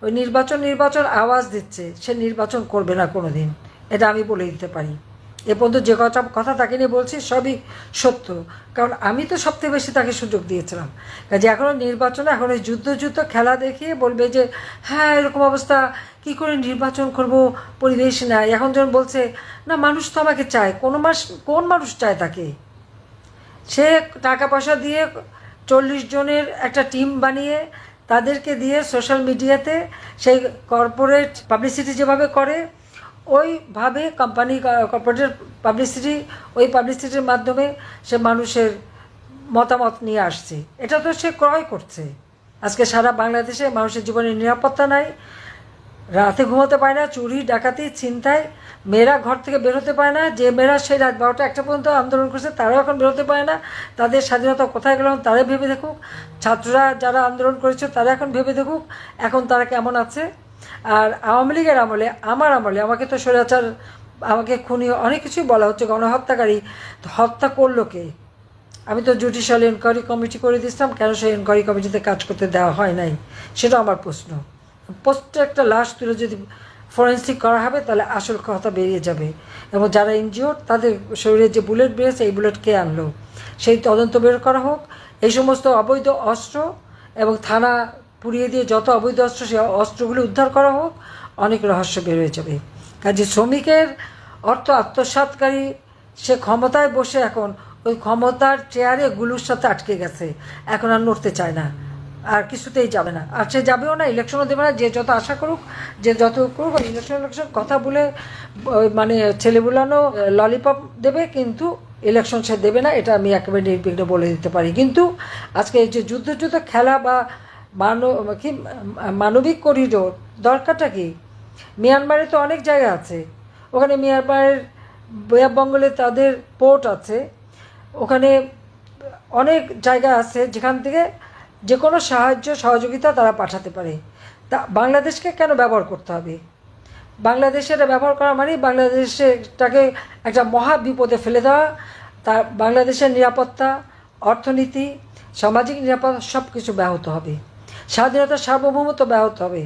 ওই নির্বাচন আওয়াজ দিচ্ছে, সে নির্বাচন করবে না কোনো দিন, এটা আমি বলে দিতে পারি। এ পর্যন্ত যে কথা তাকে নিয়ে বলছি সবই সত্য, কারণ আমি তো সবথেকে বেশি তাকে সুযোগ দিয়েছিলাম। কাজে এখনও নির্বাচনে এখন ওই যুদ্ধ খেলা দেখিয়ে বলবে যে হ্যাঁ এরকম অবস্থা, কি করে নির্বাচন করব, পরিবেশ নাই। এখন যখন বলছে না মানুষ তো আমাকে চায়, কোন মানুষ চায় তাকে? সে টাকা পয়সা দিয়ে 40 জনের একটা টিম বানিয়ে তাদেরকে দিয়ে সোশ্যাল মিডিয়াতে সেই কর্পোরেট পাবলিসিটি যেভাবে করে ওইভাবে কর্পোরেটের পাবলিসিটি, ওই পাবলিসিটির মাধ্যমে সে মানুষের মতামত নিয়ে আসছে। এটা তো সে ক্রয় করছে। আজকে সারা বাংলাদেশে মানুষের জীবনের নিরাপত্তা নাই, রাতে ঘুমোতে পারে না, চুরি ডাকাতি ছিনতাই, মেয়েরা ঘর থেকে বেরোতে পারে না। যে মেয়েরা সেই রাত 12টা 1টা পর্যন্ত আন্দোলন করছে তারাও এখন বেরোতে পারে না। তাদের স্বাধীনতা কোথায় গেল তারা ভেবে দেখুক। ছাত্ররা যারা আন্দোলন করেছে তারা এখন ভেবে দেখুক এখন তারা কেমন আছে। আর আওয়ামী লীগের আমলে, আমার আমলে আমাকে তো স্বৈরাচার, আমাকে খুনি, অনেক কিছুই বলা হচ্ছে, গণহত্যাকারী। তো হত্যা করলো কে? আমি তো জুডিশিয়াল এনকোয়ারি কমিটি করে দিয়েছিলাম, কেন সেই এনকোয়ারি কমিটিতে কাজ করতে দেওয়া হয় নাই সেটা আমার প্রশ্ন। প্রত্যেকটা লাশ তুলে যদি ফরেন্সিক করা হবে তাহলে আসল কথা বেরিয়ে যাবে, এবং যারা ইনজিওর্ড তাদের শরীরে যে বুলেট বেরিয়েছে এই বুলেট কে আনলো সেই তদন্ত বের করা হোক। এই সমস্ত অবৈধ অস্ত্র এবং থানা পুড়িয়ে দিয়ে যত অবৈধ অস্ত্র সেই অস্ত্রগুলি উদ্ধার করা হোক, অনেক রহস্য বের হয়ে যাবে। কাজে শ্রমিকের অর্থ আত্মসাৎকারী সে ক্ষমতায় বসে এখন ওই ক্ষমতার চেয়ারে গুলুর সাথে আটকে গেছে, এখন আর নড়তে চায় না, আর কিছুতেই যাবে না, আর সে যাবেও না, ইলেকশনও দেবে না। যে যত আশা করুক, যে যত করুক, ইলেকশন কথা বলে মানে ছেলেগুলানো ললিপপ দেবে, কিন্তু ইলেকশন সে দেবে না, এটা আমি একেবারে নির্বিঘ্ন বলে দিতে পারি। কিন্তু আজকে এই যে যুদ্ধ খেলা বা মানবিক করিডোর দরকারটা কি? মিয়ানমারে তো অনেক জায়গা আছে, ওখানে মিয়ানমারের বেঙ্গলে তাদের পোর্ট আছে, ওখানে অনেক জায়গা আছে যেখান থেকে যে কোনো সাহায্য সহযোগিতা তারা পাঠাতে পারে। তা বাংলাদেশকে কেন ব্যবহার করতে হবে? বাংলাদেশে এটা ব্যবহার করা মানে বাংলাদেশটাকে একটা মহা বিপদে ফেলে দেওয়া। তার বাংলাদেশের নিরাপত্তা, অর্থনীতি, সামাজিক নিরাপত্তা সব কিছু ব্যাহত হবে, স্বাধীনতা সার্বভৌমত্ব ব্যাহত হবে।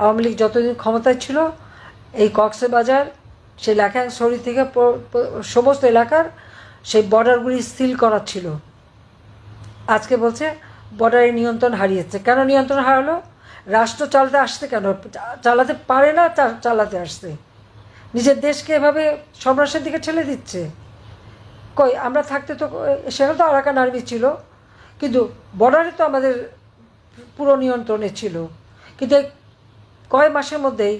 আওয়ামী লীগ যতদিন ক্ষমতায় ছিল এই কক্সবাজার, সেই লাখাংছড়ি থেকে সমস্ত এলাকার সেই বর্ডারগুলি সিল করা ছিল। আজকে বলছে বর্ডারের নিয়ন্ত্রণ হারিয়েছে। কেন নিয়ন্ত্রণ হারালো? রাষ্ট্র চালাতে আসছে কেন? চালাতে পারে না, চালাতে আসছে। নিজের দেশকে এভাবে সন্ত্রাসের দিকে ঠেলে দিচ্ছে। কই আমরা থাকতে তো সেখানে তো আরাকান আর্মি ছিল, কিন্তু বর্ডারে তো আমাদের পুরো নিয়ন্ত্রণে ছিল। কিন্তু কয় মাসের মধ্যেই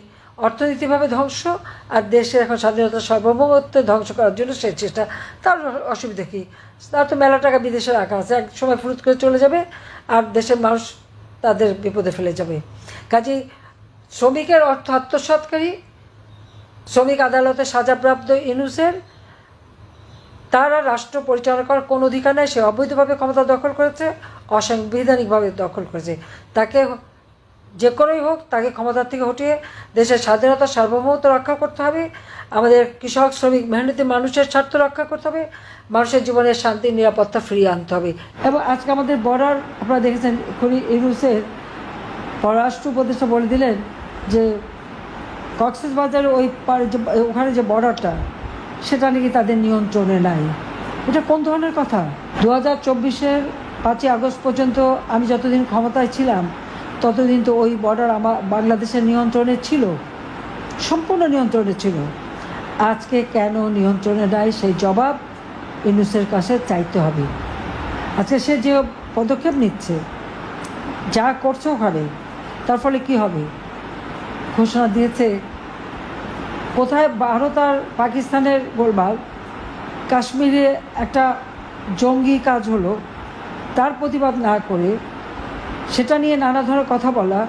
অর্থনীতিভাবে ধ্বংস, আর দেশের এখন স্বাধীনতা সার্বভৌমত্ব ধ্বংস করার জন্য সেই চেষ্টা। তার অসুবিধা কী? তার তো মেলা টাকা বিদেশে রাখা আছে, এক সময় ফুরুত করে চলে যাবে আর দেশের মানুষ তাদের বিপদে ফেলে যাবে। কাজেই শ্রমিকের অর্থ আত্মসাৎকারী, শ্রমিক আদালতে সাজাপ্রাপ্ত ইউনূসের, তারা রাষ্ট্র পরিচালনা করার কোনো অধিকার নেই। সে অবৈধভাবে ক্ষমতা দখল করেছে, অসাংবিধানিকভাবে দখল করেছে। তাকে যে করেই হোক তাকে ক্ষমতার থেকে হটিয়ে দেশের স্বাধীনতা সার্বভৌমত্ব রক্ষা করতে হবে, আমাদের কৃষক শ্রমিক মেহনতি মানুষের স্বার্থ রক্ষা করতে হবে, মানুষের জীবনের শান্তি নিরাপত্তা ফিরিয়ে আনতে হবে। এবং আজকে আমাদের বর্ডার আপনারা দেখেছেন, এখনই ইউনূসের পররাষ্ট্র উপদেষ্টা বলে দিলেন যে কক্সবাজারের ওখানে যে বর্ডারটা সেটা নাকি তাদের নিয়ন্ত্রণে নাই। এটা কোন ধরনের কথা? 2024-এর 5ই আগস্ট পর্যন্ত আমি যতদিন ক্ষমতায় ছিলাম ততদিন তো ওই বর্ডার আমার বাংলাদেশের নিয়ন্ত্রণে ছিল, সম্পূর্ণ নিয়ন্ত্রণে ছিল। আজকে কেন নিয়ন্ত্রণে নাই সেই জবাব ইউনূসের কাছে চাইতে হবে। আজকে সে যে পদক্ষেপ নিচ্ছে, যা করছে ওখানে, তার ফলে কী হবে? ঘোষণা দিয়েছে কোথায় ভারত আর পাকিস্তানের গোলমাল, কাশ্মীরে একটা জঙ্গি কাজ হলো, তার প্রতিবাদ না করে সেটা নিয়ে নানা ধরনের কথা বলা।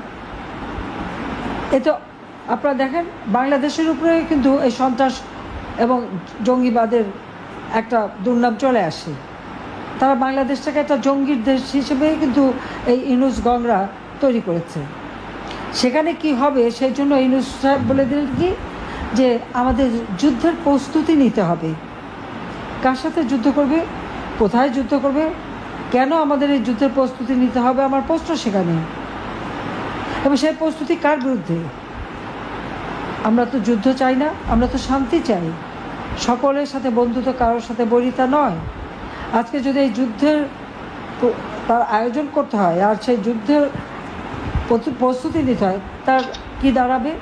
এ তো আপনারা দেখেন বাংলাদেশের উপরে কিন্তু এই সন্ত্রাস এবং জঙ্গিবাদের একটা দুর্নাম চলে আসে। তারা বাংলাদেশটাকে একটা জঙ্গির দেশ হিসেবে কিন্তু এই ইউনূস গংরা তৈরি করেছে। সেখানে কি হবে সেই জন্য ইউনূস সাহেব বলে দিলেন কি যে আমাদের যুদ্ধের প্রস্তুতি নিতে হবে। কার সাথে যুদ্ধ করবে, কোথায় যুদ্ধ করবে, কেন আমাদের এই যুদ্ধের প্রস্তুতি নিতে হবে, আমার প্রশ্ন সেখানে। এবং সেই প্রস্তুতি কার বিরুদ্ধে? আমরা তো যুদ্ধ চাই না, আমরা তো শান্তি চাই, সকলের সাথে বন্ধুত্ব, কারোর সাথে বৈরিতা নয়। আজকে যদি এই যুদ্ধের তার আয়োজন করতে হয় আর সেই যুদ্ধের প্রস্তুতি নিতে হয়, তার কি দাঁড়াবে?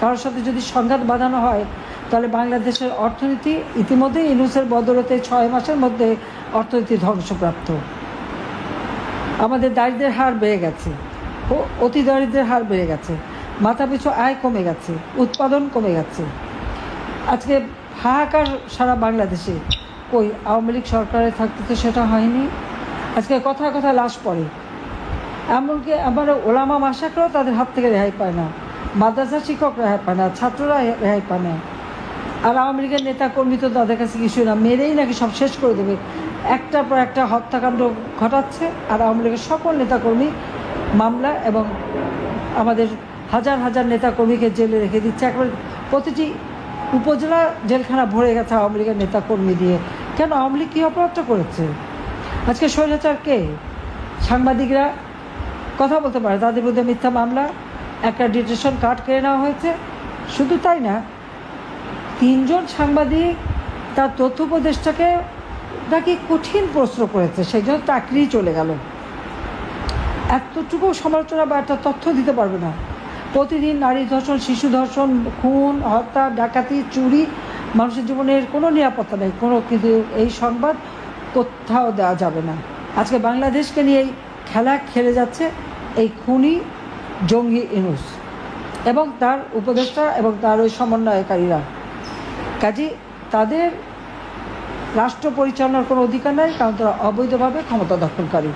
কারোর সাথে যদি সংঘাত বাঁধানো হয়, তাহলে বাংলাদেশের অর্থনীতি ইতিমধ্যেই ইউনূসের বদৌলতে 6 মাসের মধ্যে অর্থনীতি ধ্বংসপ্রাপ্ত। আমাদের দারিদ্র্যের হার বেড়ে গেছে, অতি দারিদ্র্যের হার বেড়ে গেছে, মাথাপিছু আয় কমে গেছে, উৎপাদন কমে গেছে। আজকে হাহাকার সারা বাংলাদেশে। কই আওয়ামী লীগ সরকারে থাকতে তো সেটা হয়নি। আজকে কথায় কথায় লাশ পড়ে, এমনকি আমার ওলামা মাসাকরাও তাদের হাত থেকে রেহাই পায় না, মাদ্রাসা শিক্ষক রেহাই পায় না, ছাত্ররা রেহাই পায় না। আর আওয়ামী লীগের নেতাকর্মী তো তাদের কাছে কিছুই না, মেরেই নাকি সব শেষ করে দেবে। একটার পর একটা হত্যাকাণ্ড ঘটাচ্ছে, আর আওয়ামী লীগের সকল নেতাকর্মী মামলা এবং আমাদের হাজার হাজার নেতাকর্মীকে জেলে রেখে দিচ্ছে। একবারে প্রতিটি উপজেলা জেলখানা ভরে গেছে আওয়ামী লীগের নেতাকর্মী দিয়ে। কেন? আওয়ামী লীগ কী অপরাধটা করেছে? আজকে স্বৈরাচার কে? সাংবাদিকরা কথা বলতে পারে, তাদের বিরুদ্ধে মিথ্যা মামলা, একটা ডিটেনশন কার্ড কেড়ে নেওয়া হয়েছে। শুধু তাই না, 3 জন সাংবাদিক তার তথ্য উপদেষ্টাকে নাকি কঠিন প্রশ্ন করেছে, সেই জন্য চাকরি চলে গেল। এতটুকু সমালোচনা বা একটা তথ্য দিতে পারবে না। প্রতিদিন নারী ধর্ষণ, শিশু ধর্ষণ, খুন, হত্যা, ডাকাতি, চুরি, মানুষের জীবনের কোনো নিরাপত্তা নেই, কোনো কিন্তু এই সংবাদ কোথাও দেওয়া যাবে না। আজকে বাংলাদেশকে নিয়ে এই খেলা খেলে যাচ্ছে এই খুনি জঙ্গি ইউনূস এবং তার উপদেষ্টা এবং তার ওই সমন্বয়কারীরা। কাজে তাদের রাষ্ট্র পরিচালনার কোনো অধিকার নাই, কারণ তারা অবৈধভাবে ক্ষমতা দখলকারী।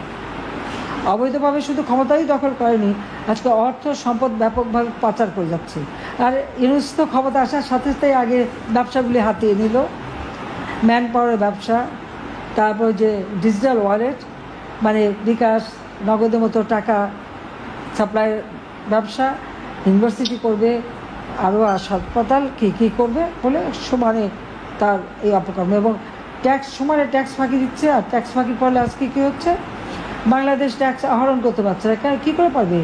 অবৈধভাবে শুধু ক্ষমতাই দখল করেনি, আজকে অর্থ সম্পদ ব্যাপকভাবে পাচার করে যাচ্ছে। আর ইউনূস তো ক্ষমতা আসার সাথে সাথে আগে ব্যবসাগুলি হাতিয়ে নিল, ম্যান পাওয়ারের ব্যবসা, তারপর যে ডিজিটাল ওয়ালেট মানে বিকাশ, নগদের মতো টাকা সাপ্লাইয়ের ব্যবসা, ইউনিভার্সিটি করবে, আরও হাসপাতাল কী কী করবে বলে সমানে তার এই অপকর্ম। এবং ট্যাক্স সমানে ট্যাক্স ফাঁকি দিচ্ছে। আর ট্যাক্স ফাঁকি করলে আজকে কী হচ্ছে? বাংলাদেশ ট্যাক্স আহরণ করতে পারছে না। কী করে পারবে?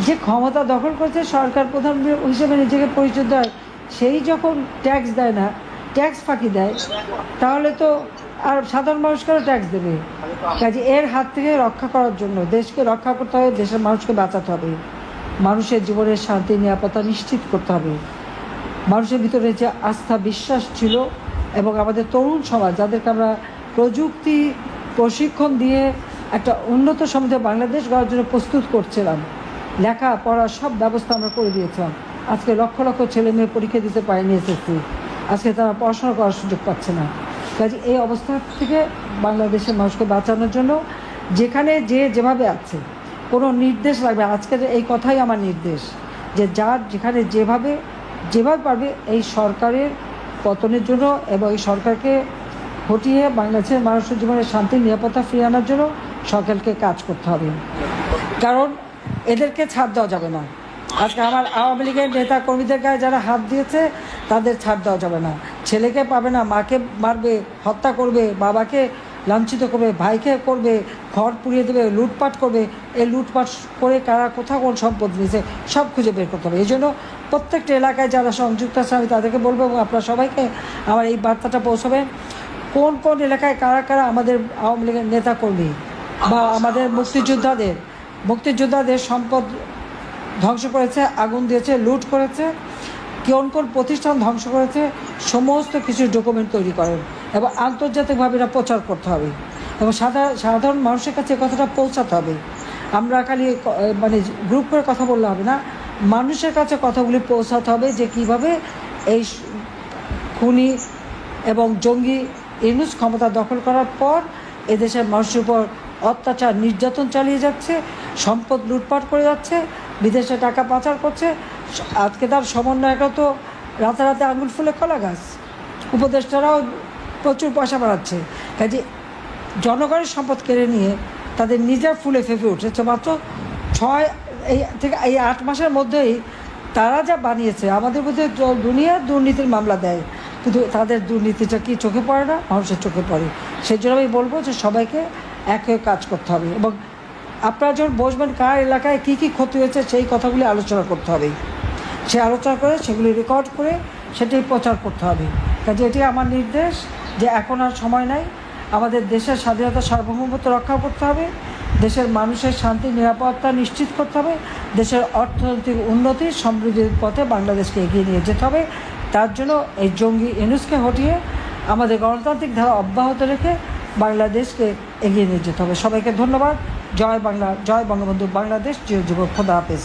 যে ক্ষমতা দখল করছে, সরকার প্রধান হিসেবে নিজেকে পরিচয় দেয়, সেই যখন ট্যাক্স দেয় না, ট্যাক্স ফাঁকি দেয়, তাহলে তো আর সাধারণ মানুষকেও ট্যাক্স দেবে। কাজে এর হাত থেকে রক্ষা করার জন্য দেশকে রক্ষা করতে হবে, দেশের মানুষকে বাঁচাতে হবে, মানুষের জীবনের শান্তি নিরাপত্তা নিশ্চিত করতে হবে। মানুষের ভিতরে যে আস্থা বিশ্বাস ছিল এবং আমাদের তরুণ সমাজ, যাদেরকে আমরা প্রযুক্তি প্রশিক্ষণ দিয়ে একটা উন্নত সমাজে বাংলাদেশ গড়ার জন্য প্রস্তুত করছিলাম, লেখা পড়া সব ব্যবস্থা আমরা করে দিয়েছিলাম। আজকে লক্ষ লক্ষ ছেলে মেয়ে পরীক্ষা দিতে পারেনি এসএসসি, আজকে তারা পড়াশোনা করার সুযোগ পাচ্ছে না। কাজে এই অবস্থা থেকে বাংলাদেশের মানুষকে বাঁচানোর জন্য যেখানে যে যেভাবে আছে, কোনো নির্দেশ লাগবে। আজকের এই কথাই আমার নির্দেশ, যে যার যেখানে যেভাবে পারবে এই সরকারের পতনের জন্য এবং এই সরকারকে হটিয়ে বাংলাদেশের মানুষের জীবনে শান্তি নিরাপত্তা ফিরিয়ে আনার জন্য সরকারকে কাজ করতে হবে। কারণ এদেরকে ছাড় দেওয়া যাবে না। আজকে আমার আওয়ামী লীগের নেতা কর্মীদের গায়ে যারা হাত দিয়েছে তাদের ছাড় দেওয়া যাবে না। ছেলেকে পাবে না, মাকে মারবে, হত্যা করবে, বাবাকে লাঞ্ছিত করবে, ভাইকে করবে, ঘর পুড়িয়ে দেবে, লুটপাট করবে। এই লুটপাট করে কারা কোথাও কোন সম্পদ নিয়েছে সব খুঁজে বের করতে হবে। এই জন্য প্রত্যেকটা এলাকায় যারা সংযুক্ত আছে আমি তাদেরকে বলবো, এবং আপনারা সবাইকে আমার এই বার্তাটা পৌঁছাবেন, কোন কোন এলাকায় কারা কারা আমাদের আওয়ামী লীগের নেতাকর্মী বা আমাদের মুক্তিযোদ্ধাদের সম্পদ ধ্বংস করেছে, আগুন দিয়েছে, লুট করেছে, কোন কোন প্রতিষ্ঠান ধ্বংস করেছে, সমস্ত কিছু ডকুমেন্ট তৈরি করেন এবং আন্তর্জাতিকভাবে এটা প্রচার করতে হবে এবং সাধারণ মানুষের কাছে কথাটা পৌঁছাতে হবে। আমরা খালি মানে গ্রুপ করে কথা বললে হবে না, মানুষের কাছে কথাগুলি পৌঁছাতে হবে যে কীভাবে এই খুনি এবং জঙ্গি ইউনূস ক্ষমতা দখল করার পর এদেশের মানুষের উপর অত্যাচার নির্যাতন চালিয়ে যাচ্ছে, সম্পদ লুটপাট করে যাচ্ছে, বিদেশে টাকা পাচার করছে। আজকে তার সমন্বয়টা তো রাতারাতি আঙুল ফুলে কলা গাছ, উপদেষ্টারাও প্রচুর পয়সা বাড়াচ্ছে। কাজে জনগণের সম্পদ কেড়ে নিয়ে তাদের নিজের ফুলে ফেঁপে উঠেছে। মাত্র 8 মাসের মধ্যেই তারা যা বানিয়েছে, আমাদের মধ্যে দুনিয়ার দুর্নীতির মামলা দেয়, কিন্তু তাদের দুর্নীতিটা কি চোখে পড়ে না? মানুষের চোখে পড়ে। সেই জন্য আমি বলবো যে সবাইকে এক হয়ে কাজ করতে হবে এবং আপনারা যখন বসবেন কার এলাকায় কী কী ক্ষতি হয়েছে সেই কথাগুলি আলোচনা করতে হবে, সে আলোচনা করে সেগুলি রেকর্ড করে সেটাই প্রচার করতে হবে। কাজে এটি আমার নির্দেশ যে এখন আর সময় নাই, আমাদের দেশের স্বাধীনতা সার্বভৌমত্ব রক্ষা করতে হবে, দেশের মানুষের শান্তি নিরাপত্তা নিশ্চিত করতে হবে, দেশের অর্থনৈতিক উন্নতি সমৃদ্ধির পথে বাংলাদেশকে এগিয়ে নিয়ে যেতে হবে। তার জন্য এই জঙ্গি ইউনূসকে হটিয়ে আমাদের গণতান্ত্রিক ধারা অব্যাহত রেখে বাংলাদেশকে এগিয়ে নিয়ে যেতে হবে। সবাইকে ধন্যবাদ। জয় বাংলা, জয় বঙ্গবন্ধু, বাংলাদেশ চিরজীবন। খোদা হাফেজ।